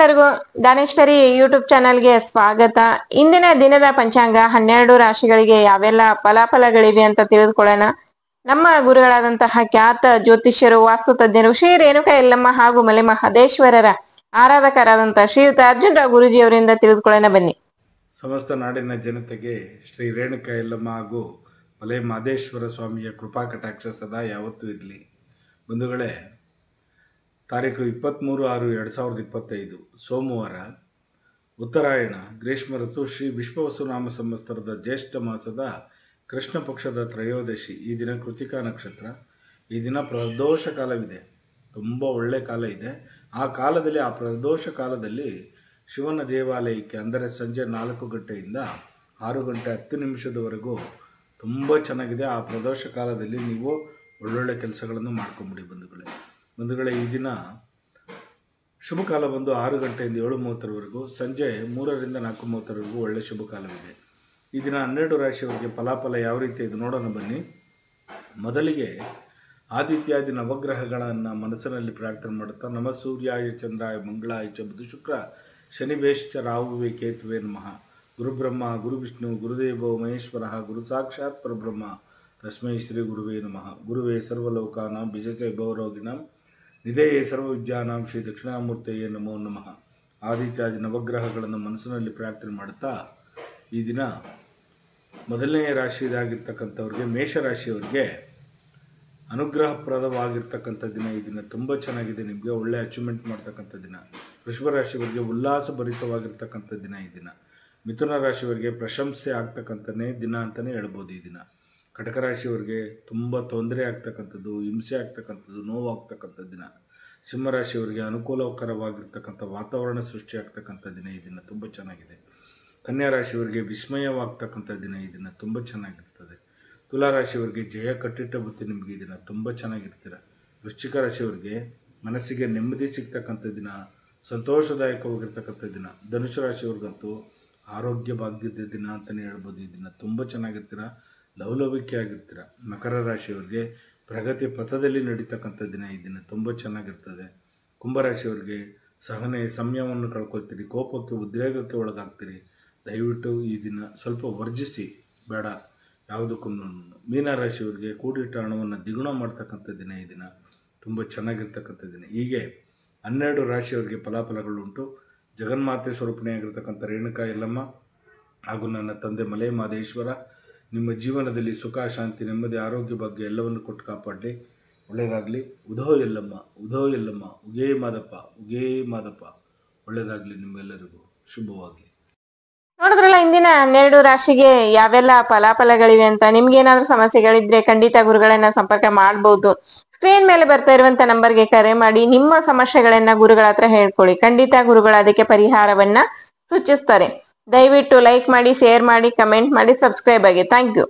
ಎಲ್ಲರಿಗೂ ದಾನೇಶ್ವರಿ ಯೂಟ್ಯೂಬ್ ಚಾನೆಲ್ಗೆ ಸ್ವಾಗತ. ಇಂದಿನ ದಿನದ ಪಂಚಾಂಗ 12 ರಾಶಿಗಳಿಗೆ ಯಾವೆಲ್ಲ ಫಲಾಫಲಗಳಿವೆ ಅಂತ ತಿಳಿದುಕೊಳ್ಳೋಣ. ನಮ್ಮ ಗುರುಗಳಾದಂತಹ ಖ್ಯಾತ ಜ್ಯೋತಿಷ್ಯರು, ವಾಸ್ತು ತಜ್ಞರು, ಶ್ರೀ ರೇಣುಕಾ ಯಲ್ಲಮ್ಮ ಹಾಗೂ ಮಲೆ ಮಹದೇಶ್ವರರ ಆರಾಧಕರಾದಂತಹ ಶ್ರೀಯುತ ಅರ್ಜುನ ಗುರೂಜಿಯವರಿಂದ ತಿಳಿದುಕೊಳ್ಳೋಣ ಬನ್ನಿ. ಸಮಸ್ತ ನಾಡಿನ ಜನತೆಗೆ ಶ್ರೀ ರೇಣುಕಾ ಯಲ್ಲಮ್ಮ ಹಾಗೂ ಮಲೆ ಮಹದೇಶ್ವರ ಸ್ವಾಮಿಯ ಕೃಪಾ ಕಟಾಕ್ಷ ಸದಾ ಯಾವತ್ತೂ ಇರಲಿ. ಬಂಧುಗಳೇ, ತಾರೀಕು 23/6/2025 ಸೋಮವಾರ, ಉತ್ತರಾಯಣ, ಗ್ರೀಷ್ಮ ಋತು, ಶ್ರೀ ವಿಶ್ವವಸುನಾಮ ಸಂವತ್ಸರದ ಜ್ಯೇಷ್ಠ ಮಾಸದ ಕೃಷ್ಣ ಪಕ್ಷದ ತ್ರಯೋದಶಿ. ಈ ದಿನ ಕೃತಿಕಾ ನಕ್ಷತ್ರ. ಈ ದಿನ ಪ್ರದೋಷ ಕಾಲವಿದೆ, ತುಂಬ ಒಳ್ಳೆ ಕಾಲ ಇದೆ. ಆ ಕಾಲದಲ್ಲಿ, ಆ ಪ್ರದೋಷ ಕಾಲದಲ್ಲಿ ಶಿವನ ದೇವಾಲಯಕ್ಕೆ, ಅಂದರೆ ಸಂಜೆ 4 ಗಂಟೆಯಿಂದ 6 ಗಂಟೆ 10 ನಿಮಿಷದವರೆಗೂ ತುಂಬ ಚೆನ್ನಾಗಿದೆ. ಆ ಪ್ರದೋಷ ಕಾಲದಲ್ಲಿ ನೀವು ಒಳ್ಳೊಳ್ಳೆ ಕೆಲಸಗಳನ್ನು ಮಾಡ್ಕೊಂಬಿಡಿ ಬಂಧುಗಳೇ. ಈ ದಿನ ಶುಭ ಕಾಲ ಬಂದು 6 ಗಂಟೆಯಿಂದ 7:30ವರೆಗೂ, ಸಂಜೆ 3ರಿಂದ 4:30ವರೆಗೂ ಒಳ್ಳೆ ಶುಭ ಕಾಲವಿದೆ. ಈ ದಿನ 12 ರಾಶಿಯವರಿಗೆ ಫಲಾಫಲ ಯಾವ ರೀತಿ ಇದೆ ನೋಡೋಣ ಬನ್ನಿ. ಮೊದಲಿಗೆ ಆದಿತ್ಯಾದಿ ನವಗ್ರಹಗಳನ್ನು ಮನಸ್ಸಿನಲ್ಲಿ ಪ್ರಾರ್ಥನೆ ಮಾಡುತ್ತಾ, ನಮ ಸೂರ್ಯಾಯ ಚಂದ್ರಾಯ ಮಂಗಳಾಯ ಚ ಬುಧ ಶುಕ್ರ ಶನಿಭೇಶ್ಚ ರಾಹುವೇ ಕೇತುವೆ ನಮಃ. ಗುರುಬ್ರಹ್ಮ ಗುರುವಿಷ್ಣು ಗುರುದೇವೋ ಮಹೇಶ್ವರ ಗುರು ಸಾಕ್ಷಾತ್ ಪರಬ್ರಹ್ಮ ತಸ್ಮೈ ಶ್ರೀ ಗುರುವೇ ನಮಃ. ಗುರುವೇ ಸರ್ವಲೋಕಾನಾಂ ಬಿಜಸೇ ಭವರೋಗಿಣಾಂ ನಿಧೇಯೇ ಸರ್ವವಿದ್ಯಾನಾಂ ಶ್ರೀ ದಕ್ಷಿಣಾಮೂರ್ತಯೇ ನಮೋ ನಮಃ. ಆದಿತ್ಯಾದಿ ನವಗ್ರಹಗಳನ್ನು ಮನಸ್ಸಿನಲ್ಲಿ ಪ್ರಾರ್ಥನೆ ಮಾಡುತ್ತಾ, ಈ ದಿನ ಮೊದಲನೆಯ ರಾಶಿಯಾಗಿರ್ತಕ್ಕಂಥವ್ರಿಗೆ, ಮೇಷರಾಶಿಯವರಿಗೆ ಅನುಗ್ರಹಪ್ರದವಾಗಿರ್ತಕ್ಕಂಥ ದಿನ. ಈ ದಿನ ತುಂಬ ಚೆನ್ನಾಗಿದೆ, ನಿಮಗೆ ಒಳ್ಳೆ ಅಚೀವ್ಮೆಂಟ್ ಮಾಡ್ತಕ್ಕಂಥ ದಿನ. ವೃಷಭ ರಾಶಿಯವರಿಗೆ ಉಲ್ಲಾಸಭರಿತವಾಗಿರ್ತಕ್ಕಂಥ ದಿನ ಈ ದಿನ. ಮಿಥುನ ರಾಶಿಯವರಿಗೆ ಪ್ರಶಂಸೆ ಆಗ್ತಕ್ಕಂಥನೇ ದಿನ ಅಂತಲೇ ಹೇಳ್ಬೋದು ಈ ದಿನ. ಕಟಕ ರಾಶಿಯವರಿಗೆ ತುಂಬ ತೊಂದರೆ ಆಗ್ತಕ್ಕಂಥದ್ದು, ಹಿಂಸೆ ಆಗ್ತಕ್ಕಂಥದ್ದು, ನೋವಾಗ್ತಕ್ಕಂಥ ದಿನ. ಸಿಂಹರಾಶಿಯವರಿಗೆ ಅನುಕೂಲಕರವಾಗಿರ್ತಕ್ಕಂಥ ವಾತಾವರಣ ಸೃಷ್ಟಿಯಾಗ್ತಕ್ಕಂಥ ದಿನ ಈ ದಿನ, ತುಂಬ ಚೆನ್ನಾಗಿದೆ. ಕನ್ಯಾ ರಾಶಿಯವರಿಗೆ ವಿಸ್ಮಯವಾಗ್ತಕ್ಕಂಥ ದಿನ ಈ ದಿನ, ತುಂಬ ಚೆನ್ನಾಗಿರ್ತದೆ. ತುಲಾರಾಶಿಯವರಿಗೆ ಜಯ ಕಟ್ಟಿಟ್ಟ ಬುತ್ತಿ, ನಿಮಗೆ ಈ ದಿನ ತುಂಬ ಚೆನ್ನಾಗಿರ್ತೀರ. ವೃಶ್ಚಿಕ ರಾಶಿಯವರಿಗೆ ಮನಸ್ಸಿಗೆ ನೆಮ್ಮದಿ ಸಿಗ್ತಕ್ಕಂಥ ದಿನ, ಸಂತೋಷದಾಯಕವಾಗಿರ್ತಕ್ಕಂಥ ದಿನ. ಧನುಷು ರಾಶಿಯವ್ರಿಗಂತೂ ಆರೋಗ್ಯ ಭಾಗ್ಯದ ದಿನ ಅಂತಲೇ ಹೇಳ್ಬೋದು. ಈ ದಿನ ತುಂಬ ಚೆನ್ನಾಗಿರ್ತೀರ, ಲವಲವಿಕೆ ಆಗಿರ್ತೀರ. ಮಕರ ರಾಶಿಯವರಿಗೆ ಪ್ರಗತಿ ಪಥದಲ್ಲಿ ನಡೀತಕ್ಕಂಥ ದಿನ ಈ ದಿನ, ತುಂಬ ಚೆನ್ನಾಗಿರ್ತದೆ. ಕುಂಭರಾಶಿಯವರಿಗೆ ಸಹನೆ ಸಂಯಮವನ್ನು ಕಳ್ಕೊಳ್ತೀರಿ, ಕೋಪಕ್ಕೆ ಉದ್ರೇಕಕ್ಕೆ ಒಳಗಾಗ್ತೀರಿ. ದಯವಿಟ್ಟು ಈ ದಿನ ಸ್ವಲ್ಪ ವರ್ಜಿಸಿ, ಬೇಡ ಯಾವುದಕ್ಕೂ. ಮೀನರಾಶಿಯವರಿಗೆ ಕೂಡಿಟ್ಟ ಹಣವನ್ನು ದ್ವಿಗುಣ ಮಾಡ್ತಕ್ಕಂಥ ದಿನ ಈ ದಿನ, ತುಂಬ ಚೆನ್ನಾಗಿರ್ತಕ್ಕಂಥ ದಿನ. ಹೀಗೆ 12 ರಾಶಿಯವರಿಗೆ ಫಲಾಫಲಗಳುಂಟು. ಜಗನ್ಮಾತೆ ಸ್ವರೂಪಣೆ ಆಗಿರ್ತಕ್ಕಂಥ ರೇಣುಕಾ ಯಲ್ಲಮ್ಮ ಹಾಗೂ ನನ್ನ ತಂದೆ ಮಲೆ ಮಹದೇಶ್ವರ ನಿಮ್ಮ ಜೀವನದಲ್ಲಿ ಸುಖ, ಶಾಂತಿ, ನೆಮ್ಮದಿ, ಆರೋಗ್ಯ ಬಗ್ಗೆ ಎಲ್ಲವನ್ನು ಕೊಟ್ಟು ಕಾಪಾಡಲಿ. ಒಳ್ಳೆಯದಾಗಲಿ. ಉಧೋ ಯಲ್ಲಮ್ಮ, ಉಧೋ ಯಲ್ಲಮ್ಮ, ಉಗೇ ಮಾದಪ್ಪ, ಉಗೇ ಮಾದಪ್ಪ. ಒಳ್ಳೆಯದಾಗಲಿ ನಿಮ್ಮೆಲ್ಲರಿಗೂ, ಶುಭವಾಗಲಿ. ನೋಡಿದ್ರಲ್ಲ ಇಂದಿನ 12 ರಾಶಿಗೆ ಯಾವೆಲ್ಲ ಫಲಾಫಲಗಳಿವೆ ಅಂತ. ನಿಮ್ಗೆ ಏನಾದ್ರೂ ಸಮಸ್ಯೆಗಳಿದ್ರೆ ಖಂಡಿತ ಗುರುಗಳನ್ನ ಸಂಪರ್ಕ ಮಾಡಬಹುದು. ಸ್ಕ್ರೀನ್ ಮೇಲೆ ಬರ್ತಾ ಇರುವಂತ ನಂಬರ್ಗೆ ಕರೆ ಮಾಡಿ ನಿಮ್ಮ ಸಮಸ್ಯೆಗಳನ್ನ ಗುರುಗಳ ಹತ್ರ ಹೇಳ್ಕೊಳ್ಳಿ. ಖಂಡಿತ ಗುರುಗಳು ಅದಕ್ಕೆ ಪರಿಹಾರವನ್ನ ಸೂಚಿಸ್ತಾರೆ. ದಯವಿಟ್ಟು ಲೈಕ್ ಮಾಡಿ, ಶೇರ್ ಮಾಡಿ, ಕಮೆಂಟ್ ಮಾಡಿ, ಸಬ್ಸ್ಕ್ರೈಬ್ ಆಗಿ. Thank you.